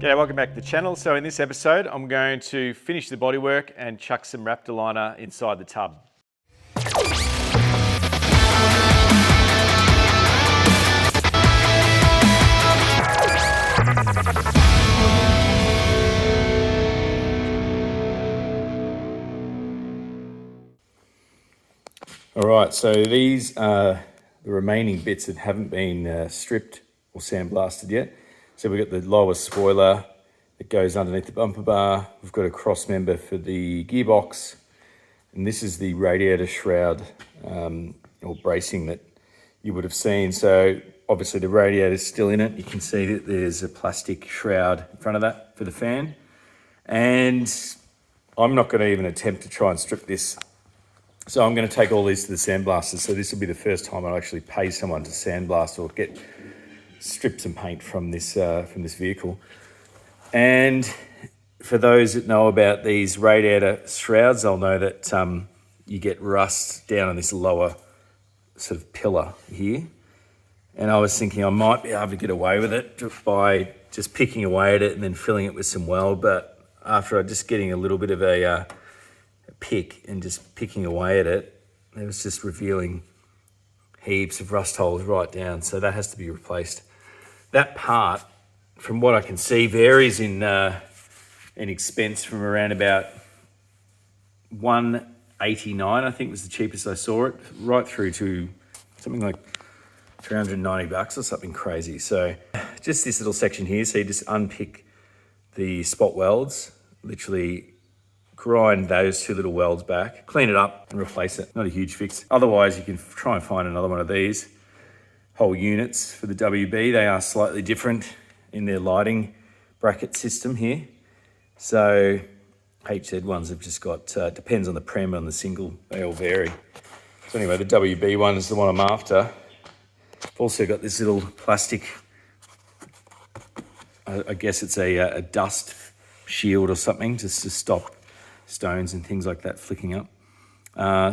G'day, welcome back to the channel. So in this episode, I'm going to finish the bodywork and chuck some Raptor liner inside the tub. All right, so these are the remaining bits that haven't been stripped or sandblasted yet. So we've got the lower spoiler that goes underneath the bumper bar. We've got a cross member for the gearbox. And this is the radiator shroud or bracing that you would have seen. So obviously the radiator is still in it. You can see that there's a plastic shroud in front of that for the fan. And I'm not going to even attempt to try and strip this. So I'm going to take all these to the sandblaster. So this will be the first time I actually pay someone to sandblast or get strip some paint from this vehicle. And for those that know about these radiator shrouds, they'll know that you get rust down on this lower sort of pillar here. And I was thinking I might be able to get away with it by just picking away at it and then filling it with some weld. But after just getting a little bit of a pick and just picking away at it, it was just revealing heaps of rust holes right down. So that has to be replaced. That part, from what I can see, varies in expense from around about $189, I think was the cheapest I saw it, right through to something like $390 or something crazy. So just this little section here, so you just unpick the spot welds, literally grind those two little welds back, clean it up and replace it. Not a huge fix. Otherwise, you can try and find another one of these whole units for the WB. They are slightly different in their lighting bracket system here. So HZ ones have just got, depends on the prem on the single, they all vary. So anyway, the WB one is the one I'm after. I've also got this little plastic, I guess it's a dust shield or something, just to stop stones and things like that flicking up.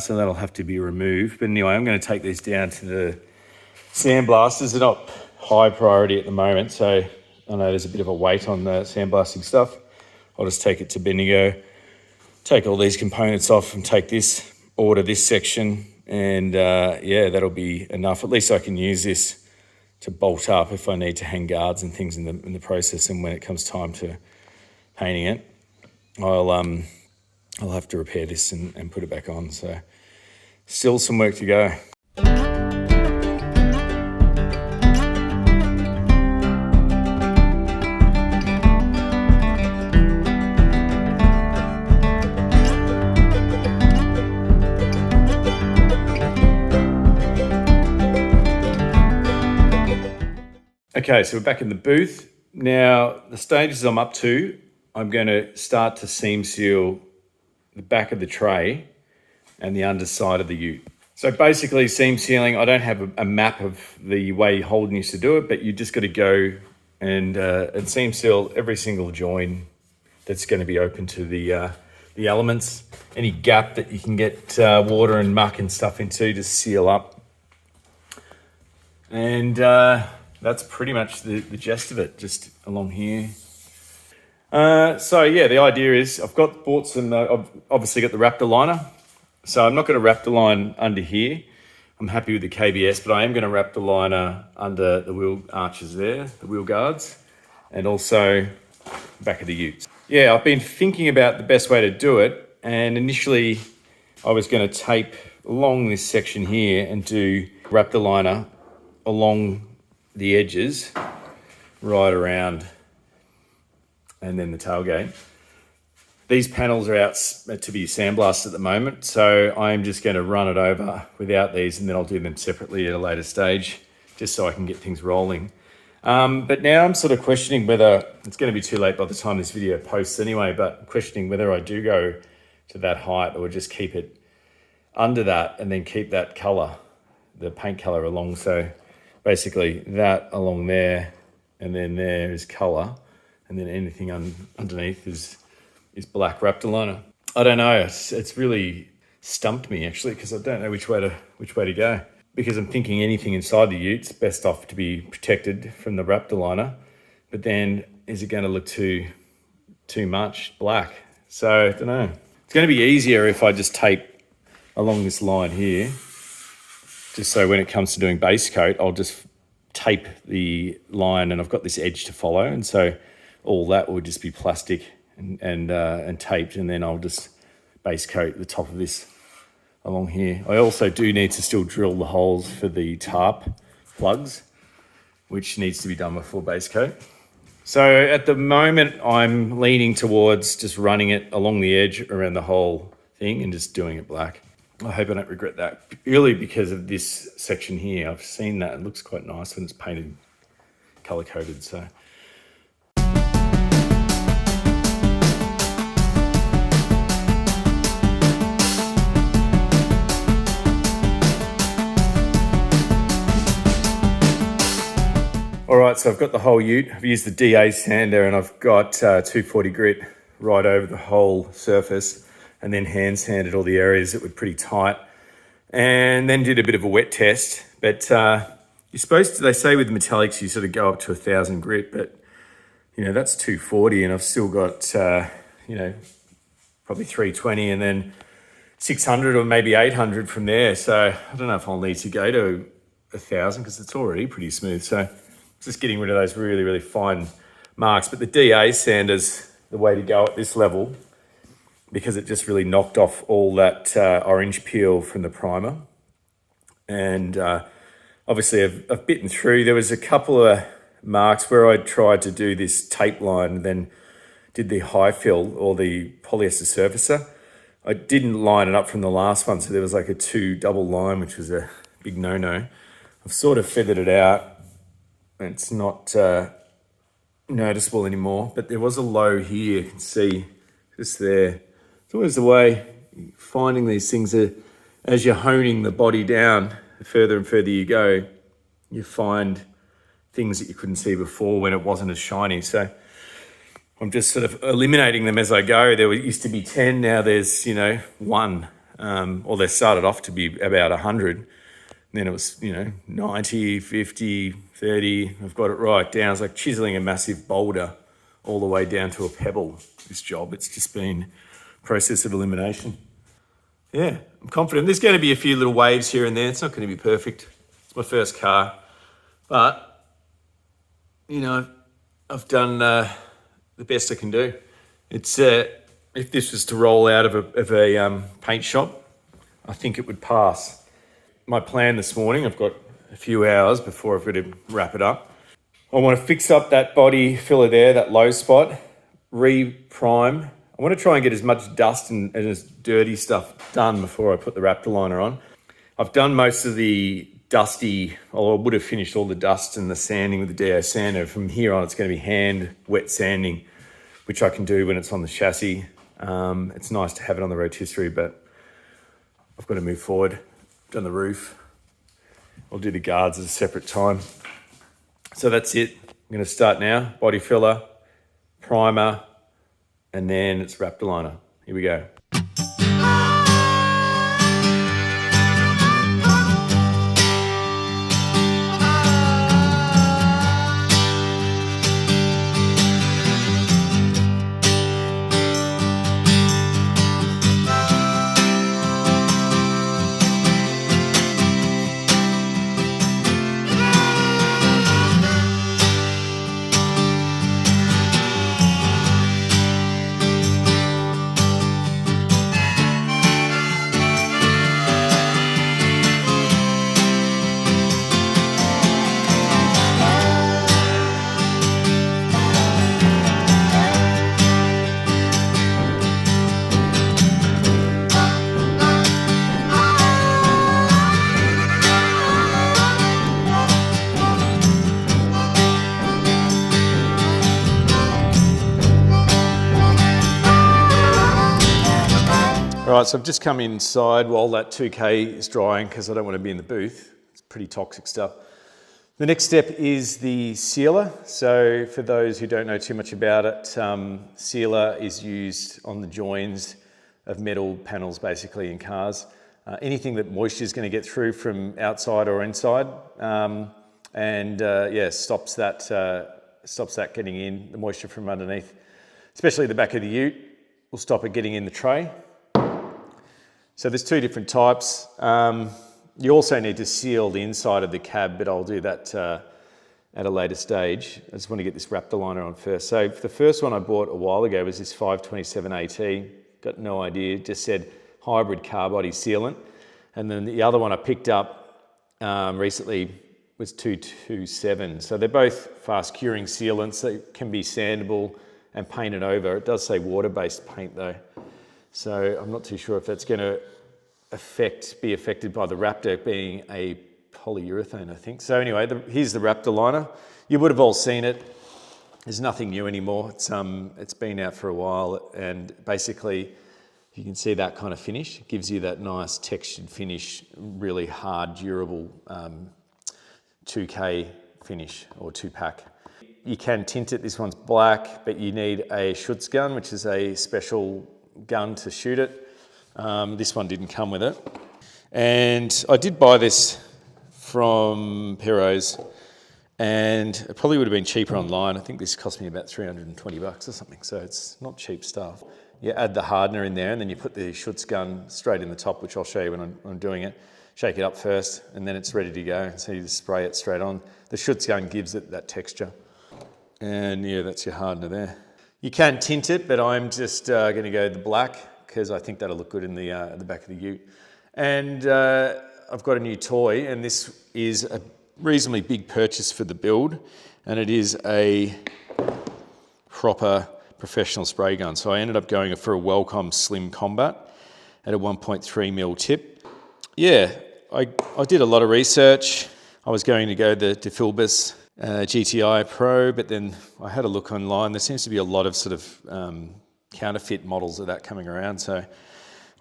So that'll have to be removed. But anyway, I'm going to take these down to the sandblasters. They're not high priority at the moment, so I know there's a bit of a wait on the sandblasting stuff. I'll just take it to Bendigo, take all these components off and take this, order this section, and yeah, that'll be enough. At least I can use this to bolt up if I need to hang guards and things in the process, and when it comes time to painting it, I'll have to repair this and put it back on. So still some work to go. Okay, so we're back in the booth. Now, the stages I'm up to, I'm going to start to seam seal the back of the tray and the underside of the ute. So basically seam sealing, I don't have a map of the way Holden used to do it, but you just got to go and seam seal every single join that's going to be open to the elements. Any gap that you can get water and muck and stuff into, just seal up. And that's pretty much the gist of it, just along here. So yeah, the idea is I've bought some, I've obviously got the Raptor liner. So I'm not going to Raptor line under here. I'm happy with the KBS, but I am going to Raptor liner under the wheel arches there, the wheel guards, and also back of the utes. Yeah, I've been thinking about the best way to do it. And initially I was going to tape along this section here and do Raptor liner along the edges right around and then the tailgate. These panels are out to be sandblasted at the moment, so I'm just going to run it over without these, and then I'll do them separately at a later stage, just so I can get things rolling. But now I'm sort of questioning whether, it's going to be too late by the time this video posts anyway, but questioning whether I do go to that height or just keep it under that and then keep that color, the paint color along. So basically that along there, and then there is color, and then anything underneath is black Raptor liner. I don't know. It's really stumped me actually, because I don't know which way to go. Because I'm thinking anything inside the ute's best off to be protected from the Raptor liner, but then is it going to look too much black? So I don't know. It's going to be easier if I just tape along this line here, just so when it comes to doing base coat, I'll just tape the line, and I've got this edge to follow, and so all that would just be plastic and taped, and then I'll just base coat the top of this along here. I also do need to still drill the holes for the tarp plugs, which needs to be done before base coat. So at the moment, I'm leaning towards just running it along the edge around the whole thing and just doing it black. I hope I don't regret that, purely because of this section here. I've seen that, it looks quite nice when it's painted, color coded, so. All right, so I've got the whole ute. I've used the DA sander, and I've got 240 grit right over the whole surface, and then hand sanded all the areas that were pretty tight, and then did a bit of a wet test. But you're supposed to, they say with metallics, you sort of go up to 1,000 grit, but you know, that's 240, and I've still got, you know, probably 320, and then 600 or maybe 800 from there. So I don't know if I'll need to go to 1,000 because it's already pretty smooth. So just getting rid of those really, really fine marks. But the DA sander's the way to go at this level, because it just really knocked off all that orange peel from the primer. And obviously I've bitten through. There was a couple of marks where I tried to do this tape line and then did the high fill or the polyester surfacer. I didn't line it up from the last one, so there was like a 2 double line, which was a big no-no. I've sort of feathered it out. It's not noticeable anymore, but there was a low here, you can see just there. It's always the way finding these things are, as you're honing the body down, the further and further you go, you find things that you couldn't see before when it wasn't as shiny. So I'm just sort of eliminating them as I go. There used to be 10, now there's, you know, 1. Or they started off to be about 100. Then it was, you know, 90, 50, 30. I've got it right down. It's like chiseling a massive boulder all the way down to a pebble, this job. It's just been a process of elimination. Yeah, I'm confident. There's going to be a few little waves here and there. It's not going to be perfect. It's my first car. But, you know, I've done the best I can do. It's if this was to roll out of a paint shop, I think it would pass. My plan this morning, I've got a few hours before I've got to wrap it up. I want to fix up that body filler there, that low spot, re-prime. I want to try and get as much dust and as dirty stuff done before I put the Raptor liner on. I've done most of the dusty, or I would have finished all the dust and the sanding with the DA sander. From here on, it's going to be hand wet sanding, which I can do when it's on the chassis. It's nice to have it on the rotisserie, but I've got to move forward. Done the roof. I'll do the guards at a separate time. So that's it. I'm going to start now. Body filler, primer, and then it's Raptor liner. Here we go. All right, so I've just come inside while that 2K is drying because I don't want to be in the booth. It's pretty toxic stuff. The next step is the sealer. So for those who don't know too much about it, sealer is used on the joins of metal panels basically in cars. Anything that moisture is going to get through from outside or inside, stops that getting in, the moisture from underneath, especially the back of the ute, will stop it getting in the tray. So there's two different types. You also need to seal the inside of the cab, but I'll do that at a later stage. I just want to get this Raptor liner on first. So the first one I bought a while ago was this 527 AT. Got no idea, just said hybrid car body sealant. And then the other one I picked up recently was 227. So they're both fast curing sealants. They can be sandable and painted over. It does say water-based paint though. So I'm not too sure if that's going to be affected by the Raptor being a polyurethane, I think. So anyway, here's the Raptor liner. You would have all seen it. There's nothing new anymore. It's been out for a while, and basically you can see that kind of finish. It gives you that nice textured finish, really hard, durable 2K finish or 2-pack. You can tint it. This one's black, but you need a Schutzgun, which is a special gun to shoot it. This one didn't come with it. And I did buy this from Perro's, and it probably would have been cheaper online. I think this cost me about 320 bucks or something, so it's not cheap stuff. You add the hardener in there, and then you put the Schutzgun straight in the top, which I'll show you when I'm doing it. Shake it up first, and then it's ready to go. So you just spray it straight on. The Schutzgun gives it that texture. And yeah, that's your hardener there. You can tint it, but I'm just going to go the black because I think that'll look good in the back of the ute. And I've got a new toy, and this is a reasonably big purchase for the build, and it is a proper professional spray gun. So I ended up going for a Wellcome Slim Combat at a 1.3mm tip. Yeah, I did a lot of research. I was going to go the DeFilbus GTI Pro, but then I had a look online. There seems to be a lot of sort of counterfeit models of that coming around, so I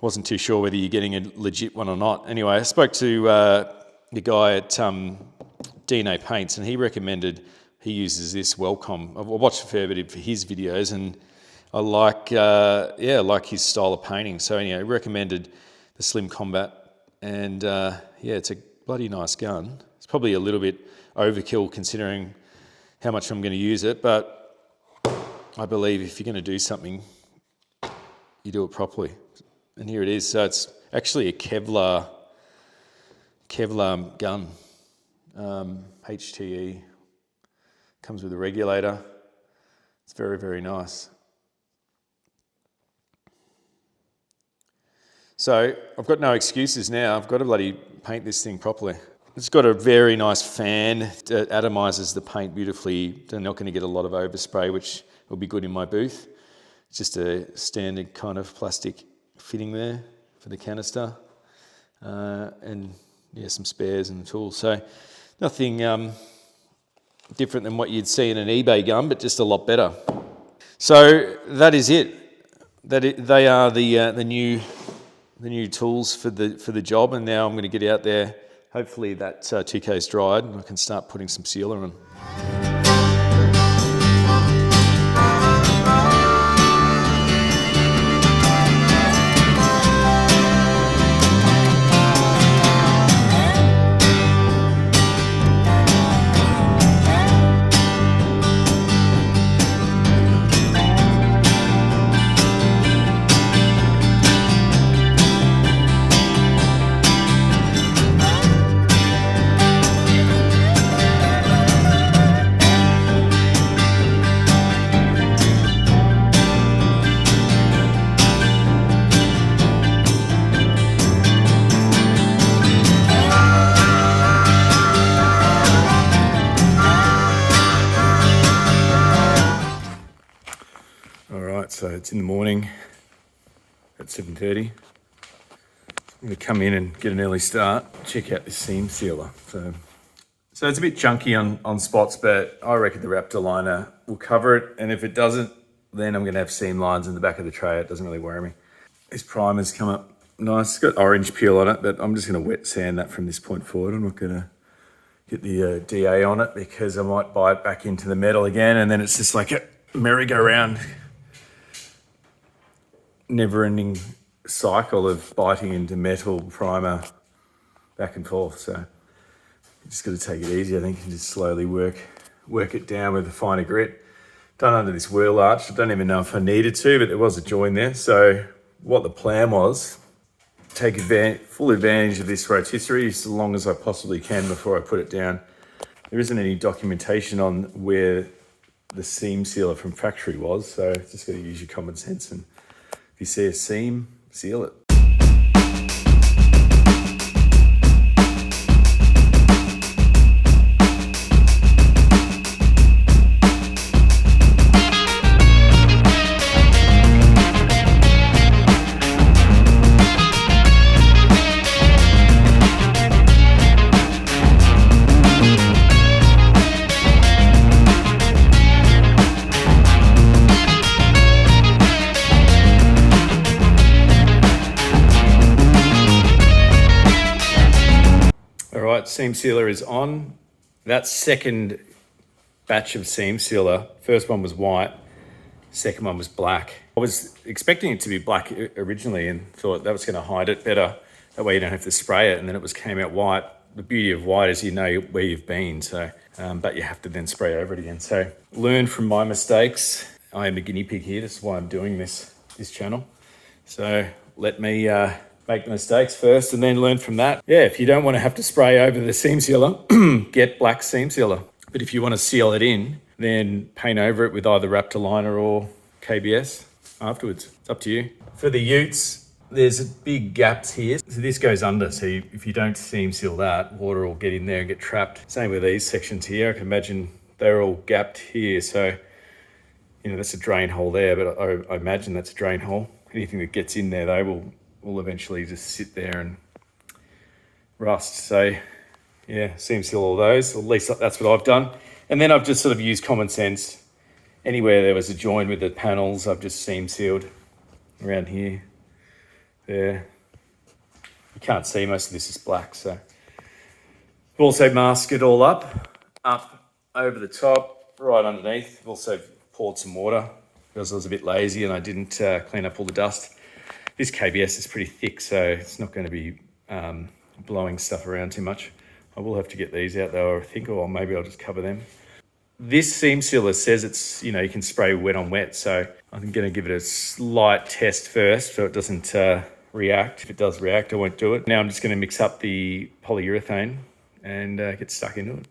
wasn't too sure whether you're getting a legit one or not. Anyway, I spoke to the guy at DNA Paints, and he recommended he uses this Wellcome. I've watched a fair bit of his videos, and I like his style of painting. So anyway, he recommended the Slim Combat, and it's a bloody nice gun. It's probably a little bit overkill considering how much I'm going to use it, but I believe if you're going to do something, you do it properly. And here it is. So it's actually a Kevlar gun, HTE. Comes with a regulator. It's very, very nice. So I've got no excuses now. I've got to bloody paint this thing properly. It's got a very nice fan that atomises the paint beautifully. They're not going to get a lot of overspray, which will be good in my booth. It's just a standard kind of plastic fitting there for the canister. And yeah, some spares and tools. So nothing different than what you'd see in an eBay gun, but just a lot better. So that is it. They are the new tools for the job, and now I'm going to get out there. Hopefully that 2K is dried and I can start putting some sealer on. So it's in the morning at 7:30. I'm going to come in and get an early start, check out this seam sealer. So it's a bit chunky on spots, but I reckon the Raptor liner will cover it. And if it doesn't, then I'm going to have seam lines in the back of the tray. It doesn't really worry me. This primer's come up nice. It's got orange peel on it, but I'm just going to wet sand that from this point forward. I'm not going to get the DA on it because I might buy it back into the metal again, and then it's just like a merry-go-round, never-ending cycle of biting into metal primer back and forth. So you just got to take it easy, I think, and just slowly work it down with a finer grit. Done under this wheel arch. I don't even know if I needed to, but there was a join there. So what the plan was, take full advantage of this rotisserie as long as I possibly can before I put it down. There isn't any documentation on where the seam sealer from factory was, so just got to use your common sense, and if you see a seam, seal it. Seam sealer is on. That second batch of seam sealer, first one was white, second one was black. I was expecting it to be black originally and thought that was going to hide it better. That way you don't have to spray it, and then came out white. The beauty of white is you know where you've been, so but you have to then spray over it again. So learn from my mistakes. I am a guinea pig here. This is why I'm doing this channel. So let me make the mistakes first and then learn from that. Yeah, if you don't want to have to spray over the seam sealer, get black seam sealer. But if you want to seal it in, then paint over it with either Raptor or KBS afterwards. It's up to you. For the utes, there's big gaps here. So this goes under, so if you don't seam seal that, water will get in there and get trapped. Same with these sections here. I can imagine they're all gapped here. So, you know, that's a drain hole there, but I imagine that's a drain hole. Anything that gets in there, though, will eventually just sit there and rust. So yeah, seam seal all those, or at least that's what I've done. And then I've just sort of used common sense. Anywhere there was a join with the panels, I've just seam sealed around here, there. You can't see, most of this is black. So I've also masked it all up over the top, right underneath. I've also poured some water because I was a bit lazy and I didn't clean up all the dust. This KBS is pretty thick, so it's not going to be blowing stuff around too much. I will have to get these out though, I think, or maybe I'll just cover them. This seam sealer says it's, you know, you can spray wet on wet, so I'm going to give it a slight test first so it doesn't react. If it does react, I won't do it. Now I'm just going to mix up the polyurethane and get stuck into it.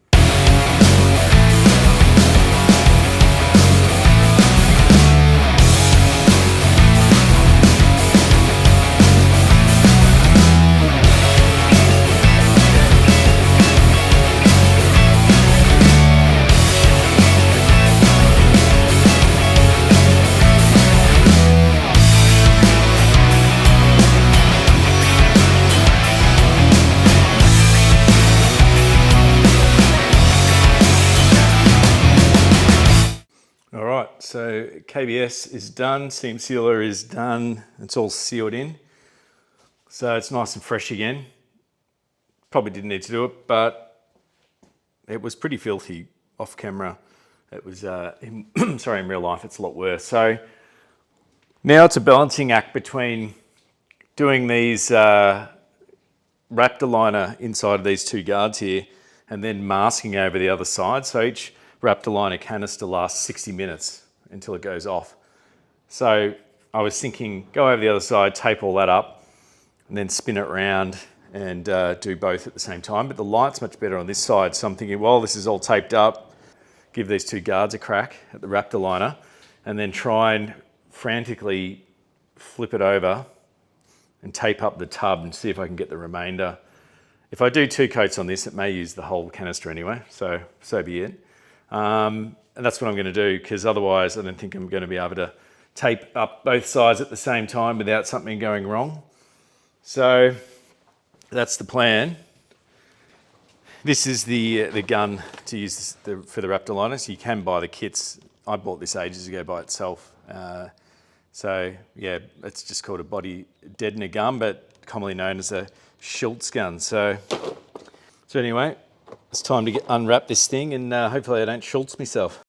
So KBS is done, seam sealer is done, it's all sealed in. So it's nice and fresh again. Probably didn't need to do it, but it was pretty filthy off camera. It was, in real life it's a lot worse. So now it's a balancing act between doing these Raptor liner inside of these two guards here and then masking over the other side. So each Raptor liner canister lasts 60 minutes until it goes off. So I was thinking, go over the other side, tape all that up, and then spin it around and do both at the same time. But the light's much better on this side. So I'm thinking, well, this is all taped up, give these two guards a crack at the Raptor liner, and then try and frantically flip it over and tape up the tub and see if I can get the remainder. If I do 2 coats on this, it may use the whole canister anyway, so be it. And that's what I'm going to do, because otherwise I don't think I'm going to be able to tape up both sides at the same time without something going wrong. So that's the plan. This is the gun to use for the Raptor liners. You can buy the kits. I bought this ages ago by itself. So yeah, it's just called a body deadener gun, but commonly known as a Schultz gun. So anyway, it's time to unwrap this thing, and hopefully I don't Schultz myself.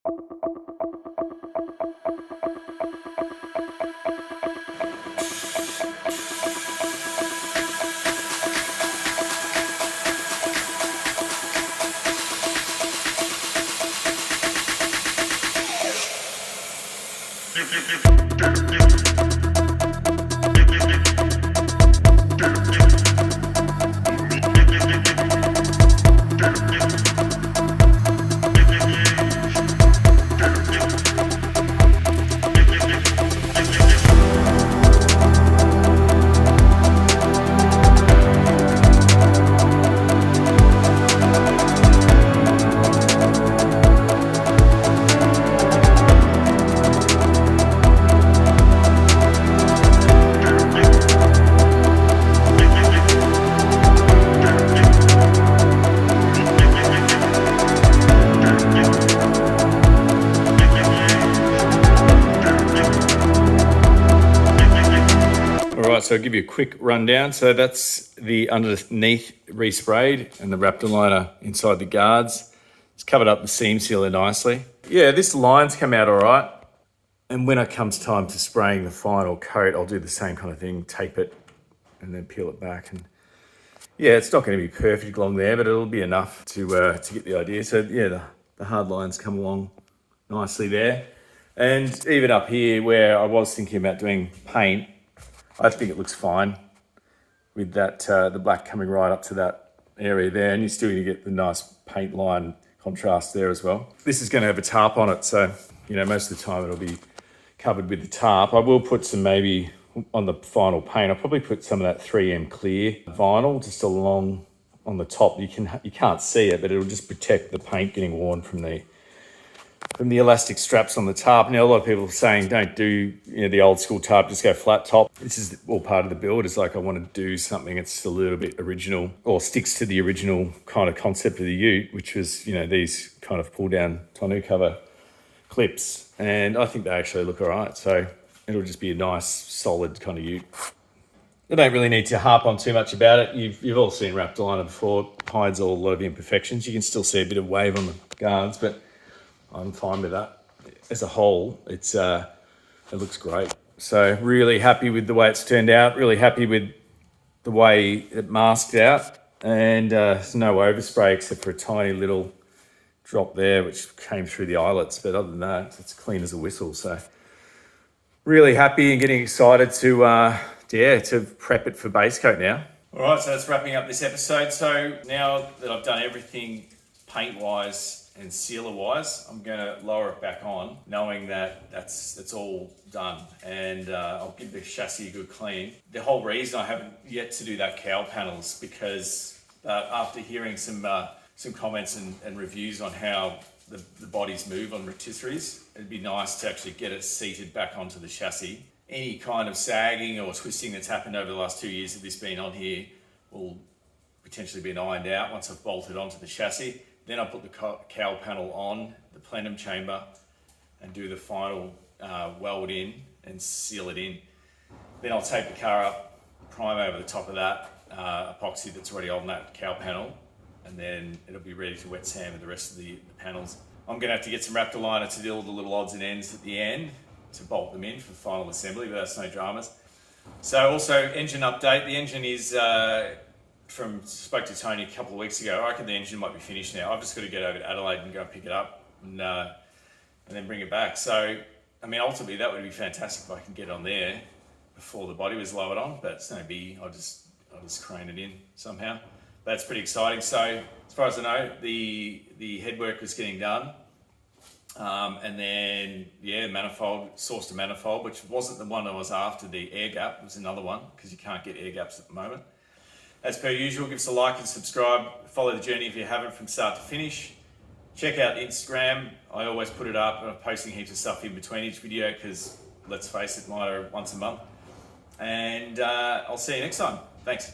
So I'll give you a quick rundown. So that's the underneath resprayed and the Raptor inside the guards. It's covered up the seam sealer nicely. Yeah, this line's come out all right. And when it comes time to spraying the final coat, I'll do the same kind of thing, tape it and then peel it back. And yeah, it's not going to be perfect along there, but it'll be enough to get the idea. So yeah, the hard lines come along nicely there. And even up here where I was thinking about doing paint, I think it looks fine with that, the black coming right up to that area there, and you're still going to get the nice paint line contrast there as well. This is going to have a tarp on it, so most of the time it'll be covered with the tarp. I will put some maybe on the final paint. I'll probably put some of that 3M clear vinyl just along on the top. You can't see it, but it'll just protect the paint getting worn from the elastic straps on the tarp. Now, a lot of people are saying don't do the old school tarp, just go flat top. This is all part of the build. It's like I want to do something that's a little bit original or sticks to the original kind of concept of the ute, which was, these kind of pull down tonneau cover clips. And I think they actually look all right. So it'll just be a nice, solid kind of ute. You don't really need to harp on too much about it. You've all seen Raptor before. It hides a lot of imperfections. You can still see a bit of wave on the guards, but I'm fine with that. As a whole, it looks great. So really happy with the way it's turned out. Really happy with the way it masked out, and there's no overspray except for a tiny little drop there, which came through the eyelets. But other than that, it's clean as a whistle. So really happy and getting excited to prep it for base coat now. All right, so that's wrapping up this episode. So now that I've done everything paint-wise and sealer-wise, I'm going to lower it back on, knowing that that's all done, and I'll give the chassis a good clean. The whole reason I haven't yet to do that cowl panel is because after hearing some comments and reviews on how the bodies move on rotisseries, it'd be nice to actually get it seated back onto the chassis. Any kind of sagging or twisting that's happened over the last 2 years of this being on here will potentially be ironed out once I've bolted onto the chassis. Then I'll put the cowl panel on the plenum chamber and do the final weld in and seal it in. Then I'll tape the car up, prime over the top of that epoxy that's already on that cowl panel, and then it'll be ready to wet sand with the rest of the panels. I'm going to have to get some Raptor liner to do all the little odds and ends at the end to bolt them in for final assembly, but that's no dramas. So also engine update. The engine is spoke to Tony a couple of weeks ago. I reckon the engine might be finished now. I've just got to get over to Adelaide and go and pick it up and then bring it back. So, I mean, ultimately that would be fantastic if I can get on there before the body was lowered on, but it's no biggie. I'll just crane it in somehow. That's pretty exciting. So, as far as I know, the headwork was getting done. And then, sourced a manifold, which wasn't the one I was after, the air gap. It was another one, because you can't get air gaps at the moment. As per usual, give us a like and subscribe. Follow the journey if you haven't from start to finish. Check out Instagram. I always put it up. I'm posting heaps of stuff in between each video because, let's face it, mine are once a month. And I'll see you next time. Thanks.